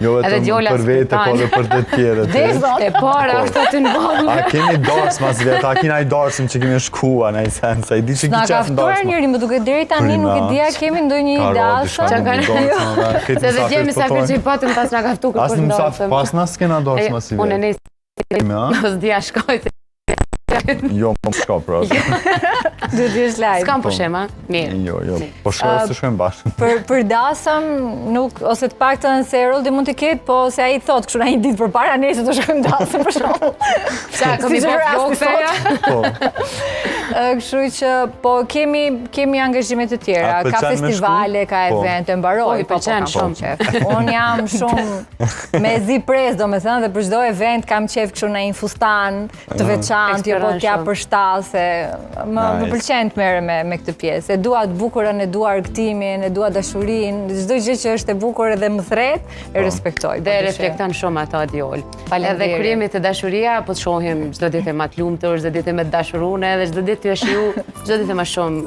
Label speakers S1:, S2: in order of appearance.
S1: Jo vetëm për vete, po dhe për të tjerët.
S2: E para është aty në vallë.
S1: A keni darsë mas vetë, a keni darsëm që kemi shkua në i sens, a i di që ki qef në darsëm.
S2: S'na kaftuar njëri, më duke deri tani nuk e dia kemi ndonjë dasëm.
S1: Se
S2: dhe gjemi sa për që i patëm pas nga kaftu kërë për darsëm.
S1: Pas na s'kena darsëm as i vetë.
S2: Unë e nejtë, s'dia shkoj.
S1: Jo, më shko pra.
S2: Duhet t'jesh live. S'kam po shema, mirë.
S1: Jo, po shko së shkojmë bashkë.
S3: Për dasëm, nuk, ose të pak të nëse Eroldi mund t'i ketë, po se a i thotë kështu na një ditë për para, nesër të shkojmë dasëm për shumë.
S2: Sa, këmi për flokëve,
S3: Kështu që, po kemi angazhimet të tjera, ka festivale, ka evente, mbaroj, po kam shumë qef. Unë jam shumë me zi pres, do me thënë, dhe për çdo event kam qef kështu në një fustan të veçantë, po t'ja përshtal, se më pëlqen të merre me këtë pjesë. E dua të bukurën, e dua argëtimin, e dua dashurinë, çdo gjë që është e bukur edhe më thret, e respektoj.
S2: Dhe reflekton shumë ato Diol. Edhe kur jemi të dashuria, po të shohim çdo ditë më të lumtur, çdo ditë më të dashurune, edhe çdo ditë të shiu, çdo ditë më shumë.